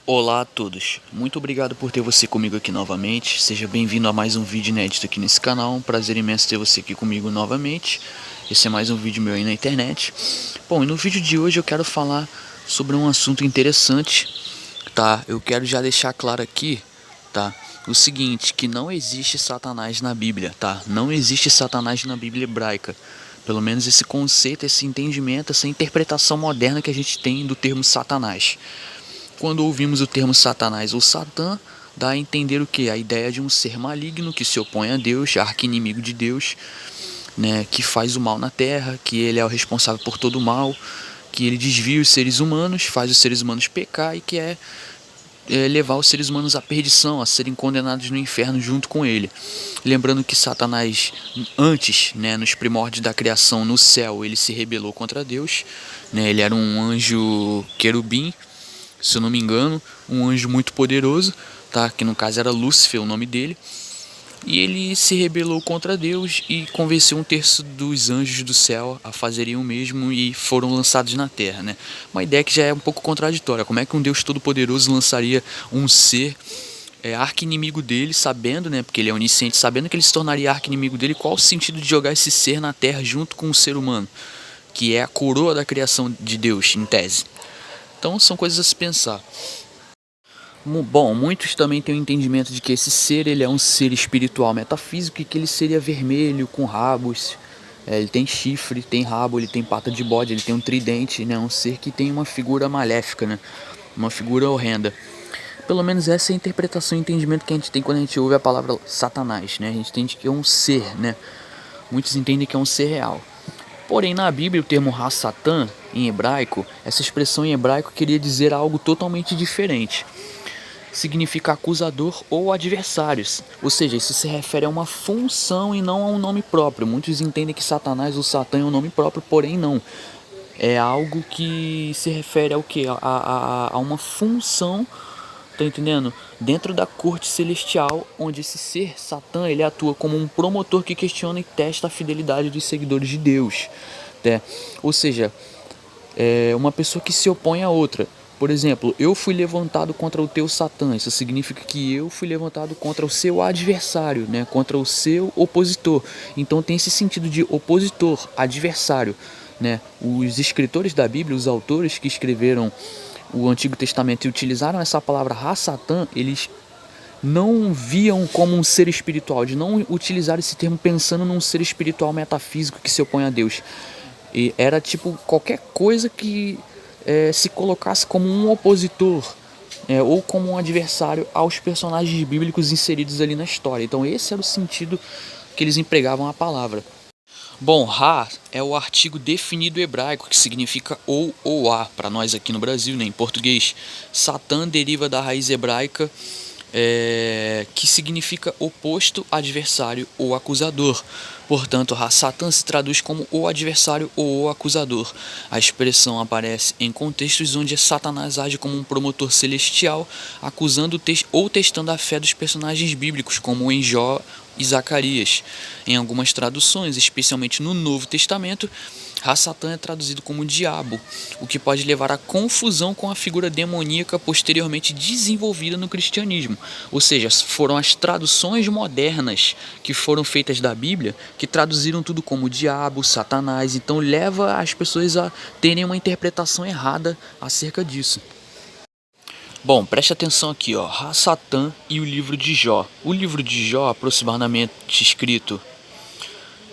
Olá a todos, muito obrigado por ter você comigo aqui novamente, seja bem-vindo a mais um vídeo inédito aqui nesse canal, um prazer imenso ter você aqui comigo novamente. Esse é mais um vídeo meu aí na internet. Bom, e no vídeo de hoje eu quero falar sobre um assunto interessante, tá? Eu quero já deixar claro aqui, tá? O seguinte, que não existe Satanás na Bíblia, tá? Não existe Satanás na Bíblia hebraica. Pelo menos esse conceito, esse entendimento, essa interpretação moderna que a gente tem do termo Satanás. Quando ouvimos o termo Satanás ou Satã, dá a entender o que? A ideia de um ser maligno que se opõe a Deus, arqui-inimigo de Deus, né, que faz o mal na terra, que ele é o responsável por todo o mal, que ele desvia os seres humanos, faz os seres humanos pecar e que levar os seres humanos à perdição, a serem condenados no inferno junto com ele. Lembrando que Satanás, antes, né, nos primórdios da criação no céu, ele se rebelou contra Deus, né, ele era um anjo querubim, se eu não me engano, um anjo muito poderoso, tá? Que no caso era Lúcifer o nome dele. E ele se rebelou contra Deus e convenceu um terço dos anjos do céu a fazerem o mesmo e foram lançados na terra, né? Uma ideia que já é um pouco contraditória. Como é que um Deus todo-poderoso lançaria um ser arqui-inimigo dele, sabendo, né? Porque ele é onisciente, sabendo que ele se tornaria arqui-inimigo dele, qual o sentido de jogar esse ser na terra junto com o ser humano, que é a coroa da criação de Deus, em tese? Então são coisas a se pensar. Bom, muitos também têm o entendimento de que esse ser ele é um ser espiritual metafísico e que ele seria vermelho, com rabos. Ele tem chifre, tem rabo, ele tem pata de bode, ele tem um tridente, né? Um ser que tem uma figura maléfica, né? Uma figura horrenda. Pelo menos essa é a interpretação e entendimento que a gente tem quando a gente ouve a palavra Satanás, né? A gente entende que é um ser, né? Muitos entendem que é um ser real. Porém, na Bíblia, o termo Ha-Satan, em hebraico, essa expressão em hebraico queria dizer algo totalmente diferente. Significa acusador ou adversários, ou seja, isso se refere a uma função e não a um nome próprio. Muitos entendem que Satanás ou Satã é um nome próprio, porém não. É algo que se refere ao que? A uma função, tá entendendo? Dentro da corte celestial, onde esse ser, Satã, ele atua como um promotor que questiona e testa a fidelidade dos seguidores de Deus, né? Ou seja, é uma pessoa que se opõe a outra. Por exemplo, eu fui levantado contra o teu Satã. Isso significa que eu fui levantado contra o seu adversário, né? Contra o seu opositor. Então tem esse sentido de opositor, adversário, né? Os escritores da Bíblia, os autores que escreveram o Antigo Testamento e utilizaram essa palavra Ha-Satã, eles não viam como um ser espiritual, de não utilizar esse termo pensando num ser espiritual metafísico que se opõe a Deus. E era tipo qualquer coisa que se colocasse como um opositor, ou como um adversário aos personagens bíblicos inseridos ali na história. Então esse era o sentido que eles empregavam a palavra. Bom, Ha é o artigo definido hebraico que significa ou a, para nós aqui no Brasil, né, em português. Satã deriva da raiz hebraica que significa oposto, adversário ou acusador. Portanto, Satã se traduz como o adversário ou o acusador. A expressão aparece em contextos onde Satanás age como um promotor celestial, acusando ou testando a fé dos personagens bíblicos, como em Jó e Zacarias. Em algumas traduções, especialmente no Novo Testamento, Satã é traduzido como diabo, o que pode levar à confusão com a figura demoníaca posteriormente desenvolvida no cristianismo. Ou seja, foram as traduções modernas que foram feitas da Bíblia que traduziram tudo como diabo, Satanás. Então leva as pessoas a terem uma interpretação errada acerca disso. Bom, preste atenção aqui, ó, Satã e o livro de Jó. O livro de Jó, aproximadamente escrito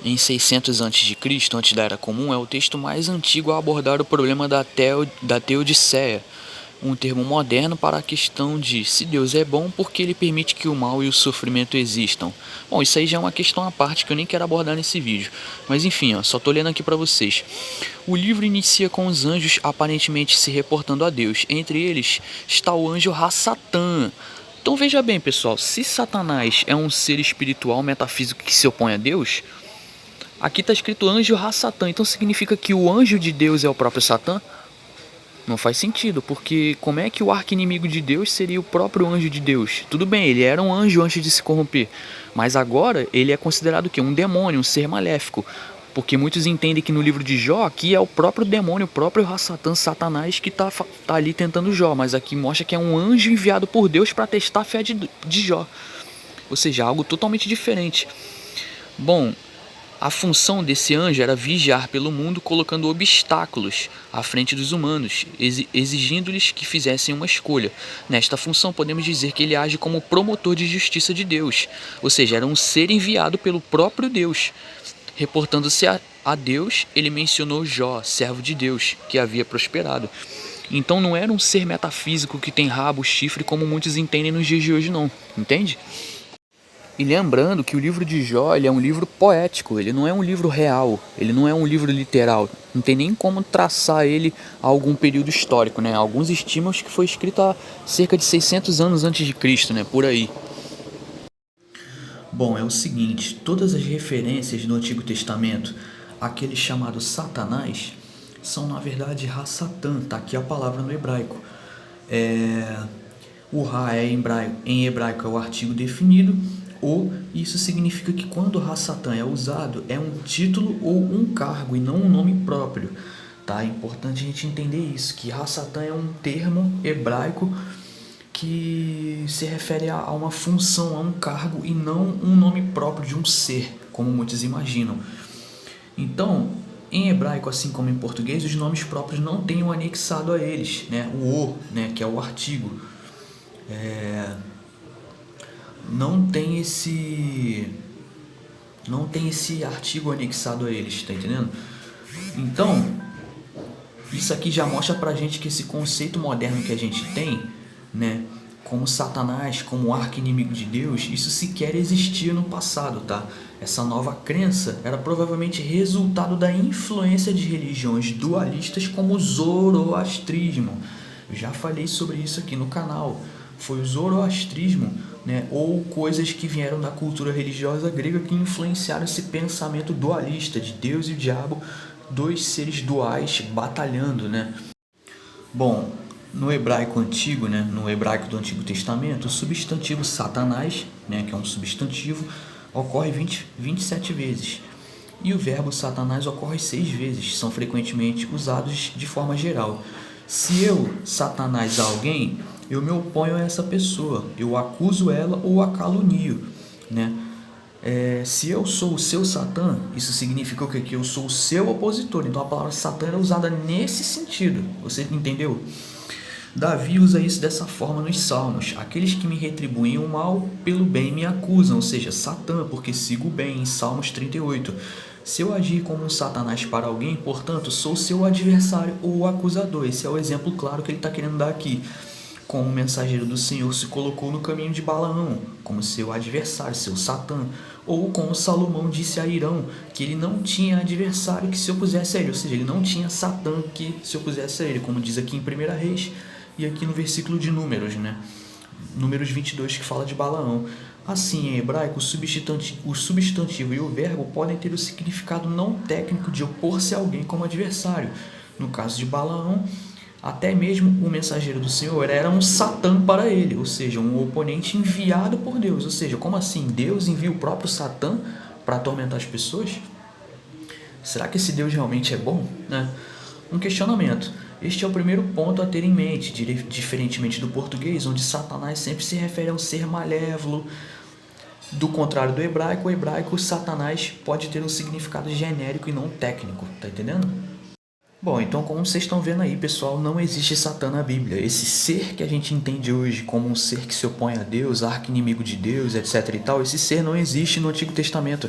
em 600 a.C., antes da Era Comum, é o texto mais antigo a abordar o problema da teodiceia, um termo moderno para a questão de se Deus é bom, porque ele permite que o mal e o sofrimento existam. Bom, isso aí já é uma questão à parte que eu nem quero abordar nesse vídeo. Mas enfim, ó, só tô lendo aqui para vocês. O livro inicia com os anjos aparentemente se reportando a Deus. Entre eles está o anjo Satã. Então veja bem, pessoal, se Satanás é um ser espiritual metafísico que se opõe a Deus, aqui está escrito anjo Satã, então significa que o anjo de Deus é o próprio Satã? Não faz sentido, porque como é que o arqui-inimigo de Deus seria o próprio anjo de Deus? Tudo bem, ele era um anjo antes de se corromper, mas agora ele é considerado o quê? Um demônio, um ser maléfico. Porque muitos entendem que no livro de Jó, aqui é o próprio demônio, o próprio Satã, Satanás, que tá ali tentando Jó. Mas aqui mostra que é um anjo enviado por Deus para testar a fé de Jó. Ou seja, algo totalmente diferente. Bom, a função desse anjo era vigiar pelo mundo, colocando obstáculos à frente dos humanos, exigindo-lhes que fizessem uma escolha. Nesta função, podemos dizer que ele age como promotor de justiça de Deus, ou seja, era um ser enviado pelo próprio Deus. Reportando-se a Deus, ele mencionou Jó, servo de Deus, que havia prosperado. Então não era um ser metafísico que tem rabo, chifre, como muitos entendem nos dias de hoje, não. Entende? E lembrando que o livro de Jó ele é um livro poético, ele não é um livro real, ele não é um livro literal. Não tem nem como traçar ele a algum período histórico, né? Alguns estimam que foi escrito há cerca de 600 anos antes de Cristo, né? Por aí. Bom, é o seguinte, todas as referências do Antigo Testamento àquele chamado Satanás são na verdade Ra-Satã, tá aqui a palavra no hebraico. O Ra em hebraico é o artigo definido, ou isso significa que quando Ra-Satã é usado, é um título ou um cargo e não um nome próprio. Tá? É importante a gente entender isso, que Ra-Satã é um termo hebraico que se refere a uma função, a um cargo e não um nome próprio de um ser, como muitos imaginam. Então, em hebraico, assim como em português, os nomes próprios não têm um anexado a eles, né? O, né, que é o artigo. Não tem esse artigo anexado a eles, tá entendendo? Então, isso aqui já mostra pra gente que esse conceito moderno que a gente tem, né, como Satanás, como arqui-inimigo de Deus, isso sequer existia no passado, tá? Essa nova crença era provavelmente resultado da influência de religiões dualistas como o zoroastrismo. Eu já falei sobre isso aqui no canal. Foi o zoroastrismo, né, ou coisas que vieram da cultura religiosa grega que influenciaram esse pensamento dualista de Deus e o diabo, dois seres duais batalhando, né? Bom, no hebraico antigo, né, no hebraico do Antigo Testamento, o substantivo Satanás, né, que é um substantivo, ocorre 27 vezes. E o verbo Satanás ocorre 6 vezes, são frequentemente usados de forma geral. Se eu, Satanás, a alguém, eu me oponho a essa pessoa, eu acuso ela ou a calunio, né? Se eu sou o seu Satã, isso significa o quê? Que eu sou o seu opositor. Então a palavra Satã era usada nesse sentido, você entendeu? Davi usa isso dessa forma nos Salmos. Aqueles que me retribuem o mal pelo bem me acusam, ou seja, Satã, porque sigo o bem, em Salmos 38. Se eu agir como um Satanás para alguém, portanto, sou seu adversário ou acusador. Esse é o exemplo claro que ele está querendo dar aqui. Como o mensageiro do Senhor se colocou no caminho de Balaão, como seu adversário, seu Satã. Ou como Salomão disse a Irão, que ele não tinha adversário que se opusesse a ele, ou seja, ele não tinha Satã que se opusesse a ele, como diz aqui em 1 Reis e aqui no versículo de Números, né? Números 22, que fala de Balaão. Assim, em hebraico, o substantivo e o verbo podem ter o significado não técnico de opor-se a alguém como adversário. No caso de Balaão, até mesmo o mensageiro do Senhor era um Satã para ele, ou seja, um oponente enviado por Deus. Ou seja, como assim? Deus envia o próprio Satã para atormentar as pessoas? Será que esse Deus realmente é bom? Né? Um questionamento. Este é o primeiro ponto a ter em mente, diferentemente do português, onde Satanás sempre se refere a um ser malévolo. Do contrário do hebraico, o hebraico, Satanás pode ter um significado genérico e não técnico, tá entendendo? Bom, então como vocês estão vendo aí, pessoal, não existe Satã na Bíblia. Esse ser que a gente entende hoje como um ser que se opõe a Deus, arqui-inimigo de Deus, etc e tal, esse ser não existe no Antigo Testamento.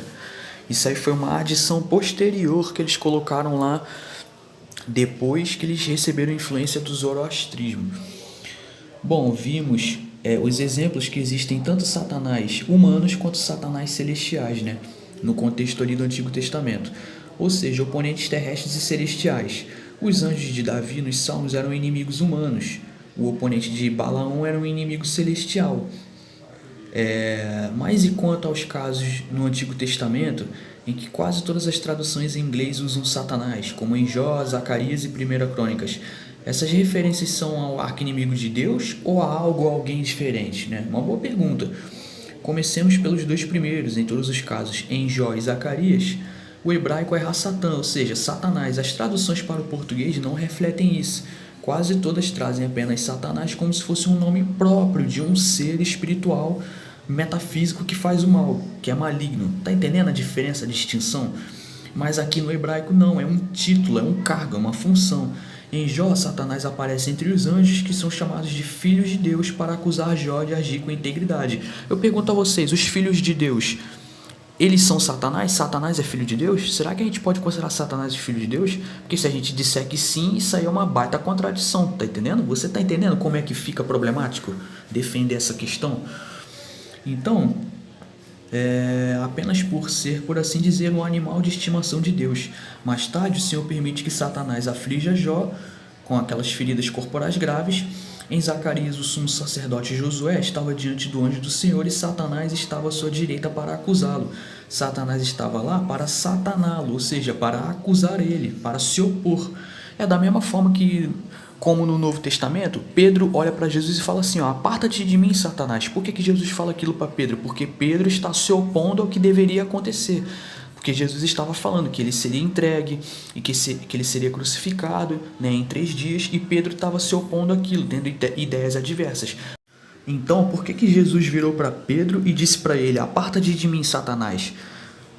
Isso aí foi uma adição posterior que eles colocaram lá depois que eles receberam influência do zoroastrismo. Bom, vimos os exemplos que existem tanto Satanás humanos quanto Satanás celestiais, né? No contexto ali do Antigo Testamento. Ou seja, oponentes terrestres e celestiais. Os anjos de Davi nos Salmos eram inimigos humanos. O oponente de Balaão era um inimigo celestial. Mas e quanto aos casos no Antigo Testamento, em que quase todas as traduções em inglês usam Satanás, como em Jó, Zacarias e 1 Crônicas? Essas referências são ao arqui-inimigo de Deus ou a algo ou alguém diferente? Né? Uma boa pergunta. Comecemos pelos dois primeiros, em todos os casos. Em Jó e Zacarias, O hebraico é Hassatan, ou seja, Satanás. As traduções para o português não refletem isso. Quase todas trazem apenas Satanás como se fosse um nome próprio de um ser espiritual metafísico que faz o mal, que é maligno. Tá entendendo a diferença, a distinção? Mas aqui no hebraico não, é um título, é um cargo, é uma função. Em Jó, Satanás aparece entre os anjos que são chamados de filhos de Deus para acusar Jó de agir com integridade. Eu pergunto a vocês, os filhos de Deus, eles são Satanás? Satanás é filho de Deus? Será que a gente pode considerar Satanás filho de Deus? Porque se a gente disser que sim, isso aí é uma baita contradição, tá entendendo? Você tá entendendo como é que fica problemático defender essa questão? Então, apenas por ser, por assim dizer, um animal de estimação de Deus. Mais tarde, o Senhor permite que Satanás aflija Jó com aquelas feridas corporais graves. Em Zacarias, o sumo sacerdote Josué estava diante do anjo do Senhor e Satanás estava à sua direita para acusá-lo. Satanás estava lá para sataná-lo, ou seja, para acusar ele, para se opor. É da mesma forma que, como no Novo Testamento, Pedro olha para Jesus e fala assim, ó, aparta-te de mim, Satanás. Por que Jesus fala aquilo para Pedro? Porque Pedro está se opondo ao que deveria acontecer. Porque Jesus estava falando que ele seria entregue e que ele seria crucificado, né, em 3 dias, e Pedro estava se opondo àquilo, tendo ideias adversas. Então, por que Jesus virou para Pedro e disse para ele, aparta-te de mim, Satanás?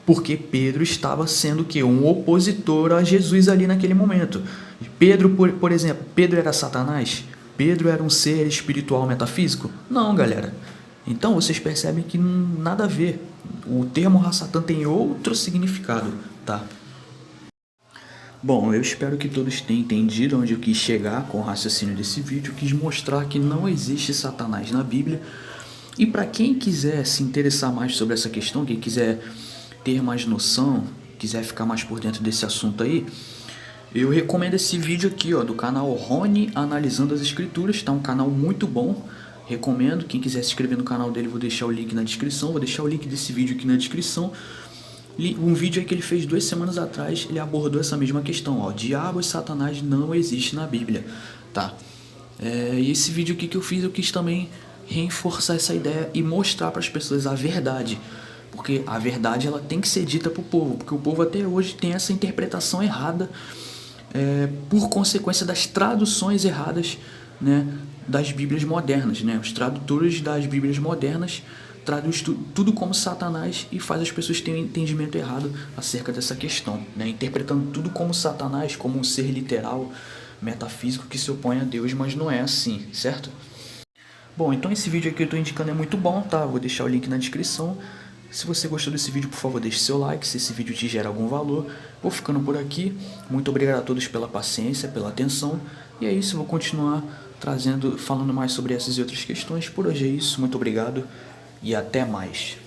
Porque Pedro estava sendo que um opositor a Jesus ali naquele momento. Pedro, por exemplo, Pedro era Satanás? Pedro era um ser espiritual metafísico? Não, galera. Então vocês percebem que nada a ver. O termo Hassatan tem outro significado, tá? Bom, eu espero que todos tenham entendido onde eu quis chegar com o raciocínio desse vídeo. Eu quis mostrar que não existe Satanás na Bíblia. E para quem quiser se interessar mais sobre essa questão, quem quiser ter mais noção, quiser ficar mais por dentro desse assunto aí, eu recomendo esse vídeo aqui, ó, do canal Rony Analisando as Escrituras, tá? Um canal muito bom, recomendo. Quem quiser se inscrever no canal dele, vou deixar o link na descrição, vou deixar o link desse vídeo aqui na descrição. Um vídeo aí que ele fez 2 semanas atrás, ele abordou essa mesma questão, ó, diabo e Satanás não existe na Bíblia, tá? E esse vídeo aqui que eu fiz, eu quis também reforçar essa ideia e mostrar para as pessoas a verdade. Porque a verdade ela tem que ser dita para o povo, porque o povo até hoje tem essa interpretação errada, por consequência das traduções erradas, né, das Bíblias modernas, né? Os tradutores das Bíblias modernas traduz tudo como Satanás e faz as pessoas terem um entendimento errado acerca dessa questão, né? Interpretando tudo como Satanás, como um ser literal, metafísico que se opõe a Deus, mas não é assim, certo? Bom, então esse vídeo aqui que eu estou indicando é muito bom, tá? Vou deixar o link na descrição. Se você gostou desse vídeo, por favor, deixe seu like, se esse vídeo te gera algum valor. Vou ficando por aqui. Muito obrigado a todos pela paciência, pela atenção. E é isso, eu vou continuar falando mais sobre essas e outras questões. Por hoje é isso, muito obrigado e até mais.